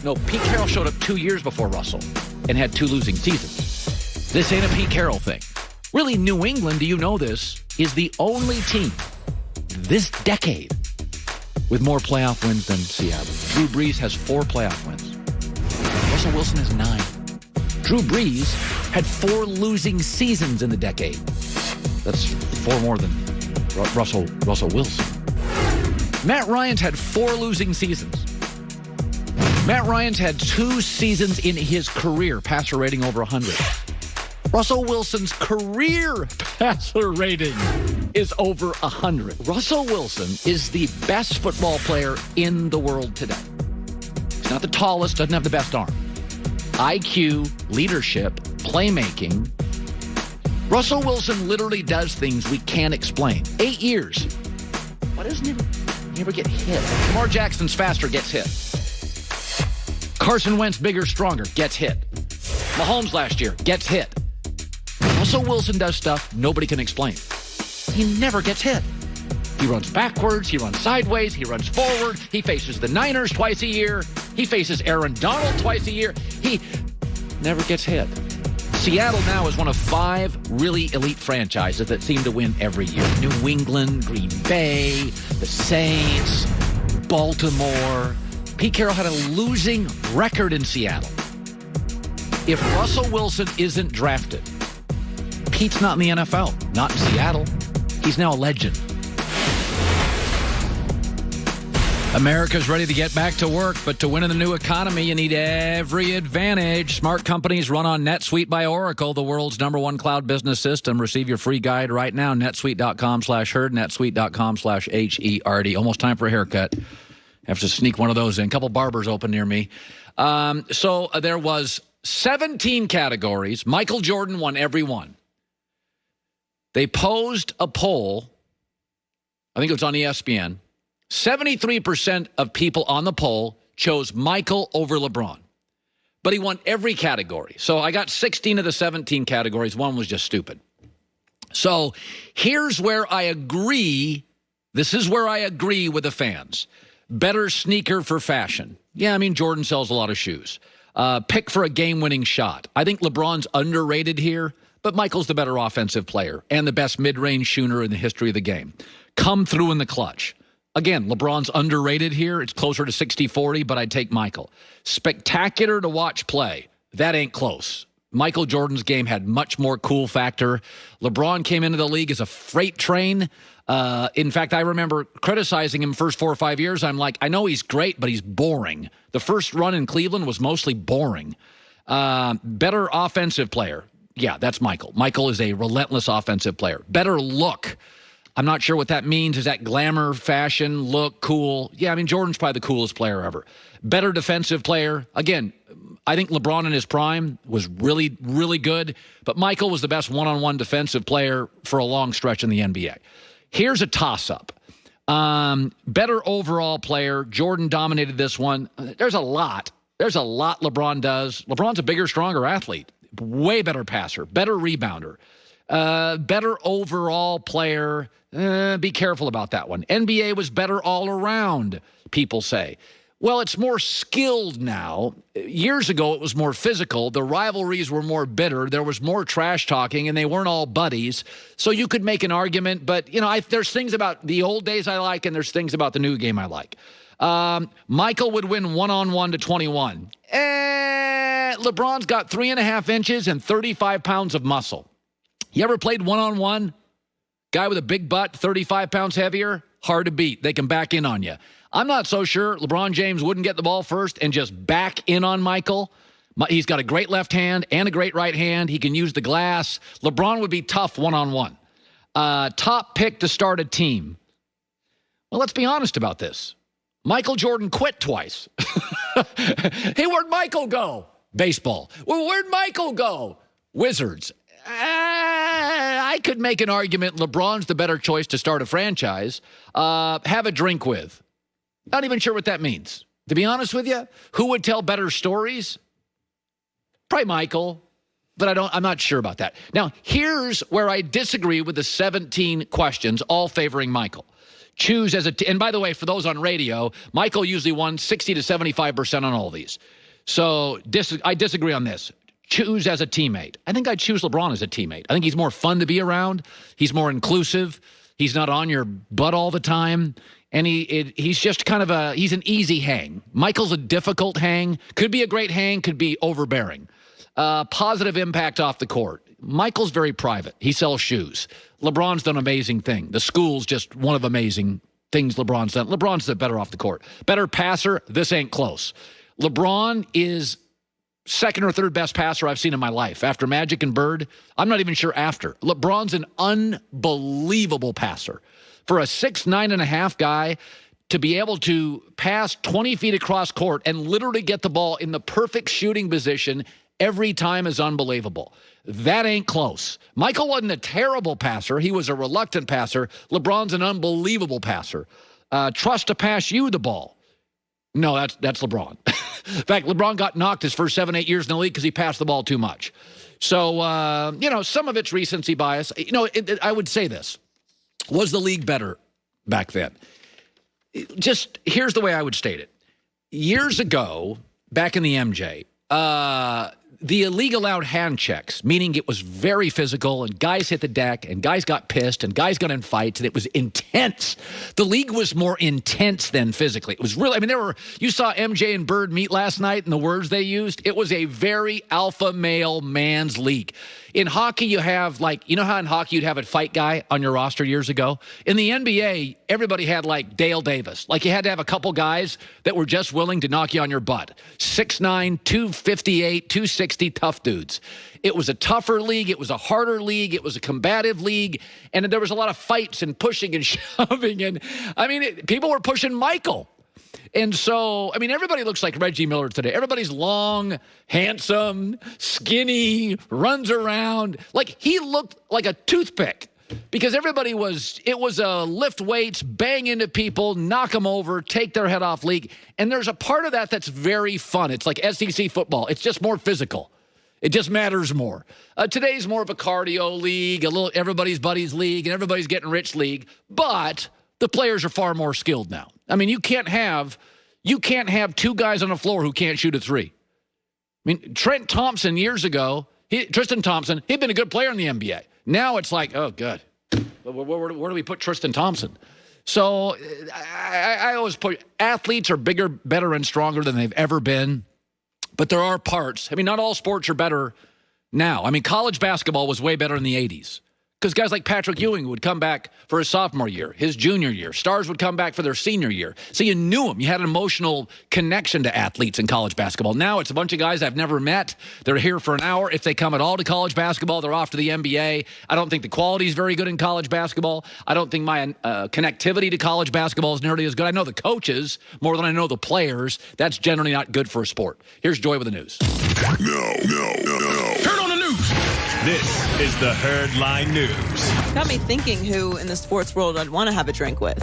No, Pete Carroll showed up 2 years before Russell and had 2 losing seasons. This ain't a Pete Carroll thing. Really, New England, do you know this, is the only team this decade with more playoff wins than Seattle. Drew Brees has 4 playoff wins. Russell Wilson has 9. Drew Brees had 4 losing seasons in the decade. That's 4 more than Russell Wilson. Matt Ryan's had 4 losing seasons. Matt Ryan's had 2 seasons in his career, passer rating over 100. Russell Wilson's career passer rating is over 100. Russell Wilson is the best football player in the world today. He's not the tallest, doesn't have the best arm. IQ, leadership, playmaking. Russell Wilson literally does things we can't explain. 8 years. Why doesn't he never get hit? Lamar Jackson's faster, gets hit. Carson Wentz, bigger, stronger, gets hit. Mahomes last year, gets hit. Russell Wilson does stuff nobody can explain. He never gets hit. He runs backwards, he runs sideways, he runs forward. He faces the Niners twice a year. He faces Aaron Donald twice a year. He never gets hit. Seattle now is one of 5 really elite franchises that seem to win every year. New England, Green Bay, the Saints, Baltimore. Pete Carroll had a losing record in Seattle. If Russell Wilson isn't drafted, Pete's not in the NFL, not in Seattle. He's now a legend. America's ready to get back to work, but to win in the new economy, you need every advantage. Smart companies run on NetSuite by Oracle, the world's #1 cloud business system. Receive your free guide right now, netsuite.com/herd, netsuite.com/HERD. Almost time for a haircut. Have to sneak one of those in. A couple barbers open near me. So there was 17 categories. Michael Jordan won every one. They posed a poll, I think it was on ESPN. 73% of people on the poll chose Michael over LeBron. But he won every category. So I got 16 of the 17 categories. One was just stupid. So here's where I agree. This is where I agree with the fans. Better sneaker for fashion. Yeah, I mean, Jordan sells a lot of shoes. Pick for a game-winning shot. I think LeBron's underrated here, but Michael's the better offensive player and the best mid-range shooter in the history of the game. Come through in the clutch. Again, LeBron's underrated here. It's closer to 60-40, but I'd take Michael. Spectacular to watch play. That ain't close. Michael Jordan's game had much more cool factor. LeBron came into the league as a freight train. In fact, I remember criticizing him first 4 or 5 years. I'm like, I know he's great, but he's boring. The first run in Cleveland was mostly boring. Better offensive player. Yeah, that's Michael. Michael is a relentless offensive player. Better look. I'm not sure what that means. Is that glamour, fashion, look, cool? Yeah, I mean, Jordan's probably the coolest player ever. Better defensive player. Again, I think LeBron in his prime was really, really good, but Michael was the best one-on-one defensive player for a long stretch in the NBA. Here's a toss-up. Better overall player. Jordan dominated this one. There's a lot. There's a lot LeBron does. LeBron's a bigger, stronger athlete. Way better passer. Better rebounder. Better overall player. Be careful about that one. NBA was better all around, people say. Well, it's more skilled now. Years ago, it was more physical. The rivalries were more bitter. There was more trash talking, and they weren't all buddies. So you could make an argument, but, you know, there's things about the old days I like, and there's things about the new game I like. Michael would win 1-on-1 to 21. LeBron's got 3.5 inches and 35 pounds of muscle. You ever played one-on-one? Guy with a big butt, 35 pounds heavier? Hard to beat. They can back in on you. I'm not so sure LeBron James wouldn't get the ball first and just back in on Michael. He's got a great left hand and a great right hand. He can use the glass. LeBron would be tough one-on-one. Top pick to start a team. Well, let's be honest about this. Michael Jordan quit twice. Hey, where'd Michael go? Baseball. Well, where'd Michael go? Wizards. I could make an argument LeBron's the better choice to start a franchise. Have a drink with. Not even sure what that means. To be honest with you, who would tell better stories? Probably Michael, but I'm not sure about that. Now, here's where I disagree with the 17 questions, all favoring Michael. choose as a and by the way, for those on radio, Michael usually won 60 to 75% on all these. So I disagree on this. Choose as a teammate. I think I'd choose LeBron as a teammate. I think he's more fun to be around. He's more inclusive. He's not on your butt all the time. And he's just kind of he's an easy hang. Michael's a difficult hang. Could be a great hang, could be overbearing. Positive impact off the court. Michael's very private. He sells shoes. LeBron's done an amazing thing. The school's just one of amazing things LeBron's done. LeBron's better off the court. Better passer, this ain't close. LeBron is second or third best passer I've seen in my life. After Magic and Bird, I'm not even sure after. LeBron's an unbelievable passer. For a 6'9.5" guy to be able to pass 20 feet across court and literally get the ball in the perfect shooting position every time is unbelievable. That ain't close. Michael wasn't a terrible passer. He was a reluctant passer. LeBron's an unbelievable passer. Trust to pass you the ball. No, that's LeBron. In fact, LeBron got knocked his first 7-8 years in the league because he passed the ball too much. So, some of it's recency bias. I would say this. Was the league better back then? Just here's the way I would state it. Years ago, back in the MJ, the league allowed hand checks, meaning it was very physical, and guys hit the deck, and guys got pissed, and guys got in fights, and it was intense. The league was more intense than physically. It was really, you saw MJ and Bird meet last night, and the words they used, it was a very alpha male man's league. In hockey, you have, how in hockey you'd have a fight guy on your roster years ago? In the NBA, everybody had, Dale Davis. You had to have a couple guys that were just willing to knock you on your butt. 6'9", 258, 260, tough dudes. It was a tougher league. It was a harder league. It was a combative league. And there was a lot of fights and pushing and shoving. And, people were pushing Michael. And so, everybody looks like Reggie Miller today. Everybody's long, handsome, skinny, runs around. He looked like a toothpick because it was a lift weights, bang into people, knock them over, take their head off league. And there's a part of that that's very fun. It's like SEC football. It's just more physical. It just matters more. Today's more of a cardio league, a little everybody's buddies league, and everybody's getting rich league. But the players are far more skilled now. You can't have two guys on the floor who can't shoot a three. Trent Thompson years ago, Tristan Thompson, he'd been a good player in the NBA. Now it's like, oh, good. Where do we put Tristan Thompson? So I always put athletes are bigger, better, and stronger than they've ever been. But there are parts. Not all sports are better now. College basketball was way better in the 80s. Because guys like Patrick Ewing would come back for his sophomore year, his junior year. Stars would come back for their senior year. So you knew them. You had an emotional connection to athletes in college basketball. Now it's a bunch of guys I've never met. They're here for an hour. If they come at all to college basketball, they're off to the NBA. I don't think the quality is very good in college basketball. I don't think my connectivity to college basketball is nearly as good. I know the coaches more than I know the players. That's generally not good for a sport. Here's Joy with the news. No. Turn on the news. This is the Herdline News. Got me thinking who in the sports world I'd want to have a drink with.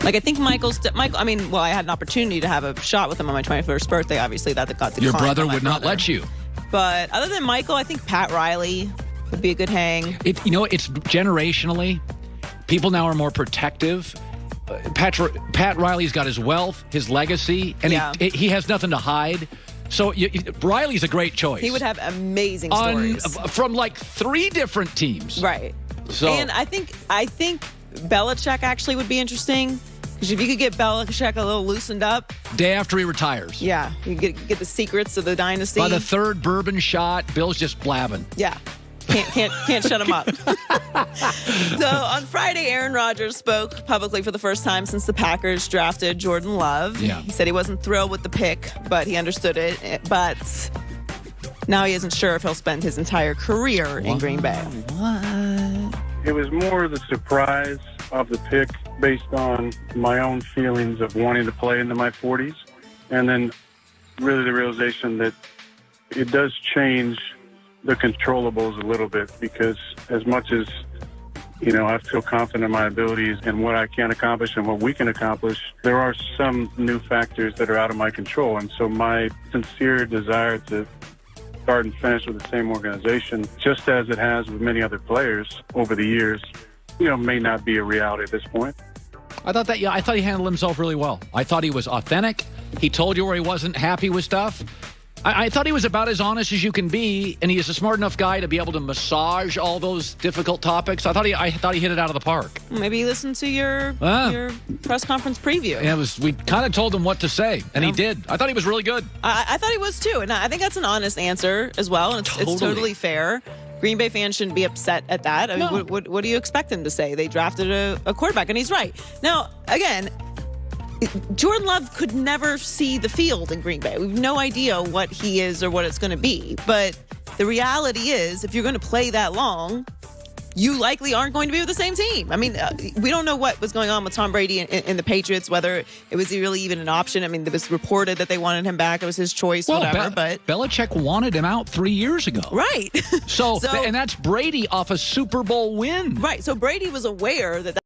I think Michael, I had an opportunity to have a shot with him on my 21st birthday. Obviously, that got declined. Your brother would not let you. But other than Michael, I think Pat Riley would be a good hang. It's generationally, people now are more protective. Pat Riley's got his wealth, his legacy, and he has nothing to hide. So Riley's a great choice. He would have amazing stories from 3 different teams. Right. So, and I think Belichick actually would be interesting because if you could get Belichick a little loosened up, day after he retires. Yeah, you get the secrets of the dynasty. By the 3rd bourbon shot, Bill's just blabbing. Yeah. Can't shut him up. So on Friday, Aaron Rodgers spoke publicly for the first time since the Packers drafted Jordan Love. Yeah. He said he wasn't thrilled with the pick, but he understood it. But now he isn't sure if he'll spend his entire career in Green Bay. What? It was more the surprise of the pick based on my own feelings of wanting to play into my 40s. And then really the realization that it does change the controllables a little bit because as much as, I feel confident in my abilities and what I can accomplish and what we can accomplish, there are some new factors that are out of my control. And so my sincere desire to start and finish with the same organization, just as it has with many other players over the years, may not be a reality at this point. I thought he handled himself really well. I thought he was authentic. He told you where he wasn't happy with stuff. I thought he was about as honest as you can be, and he is a smart enough guy to be able to massage all those difficult topics. I thought he hit it out of the park. Maybe listen to your press conference preview. Yeah, we kind of told him what to say, and he did. I thought he was really good. I thought he was too, and I think that's an honest answer as well, and it's totally fair. Green Bay fans shouldn't be upset at that. I mean, what do you expect him to say? They drafted a quarterback, and he's right. Now, again, Jordan Love could never see the field in Green Bay. We have no idea what he is or what it's going to be. But the reality is, if you're going to play that long, you likely aren't going to be with the same team. I mean, we don't know what was going on with Tom Brady in the Patriots, whether it was really even an option. I mean, it was reported that they wanted him back. It was his choice, whatever. But Belichick wanted him out 3 years ago. Right. So and that's Brady off a Super Bowl win. Right. So Brady was aware that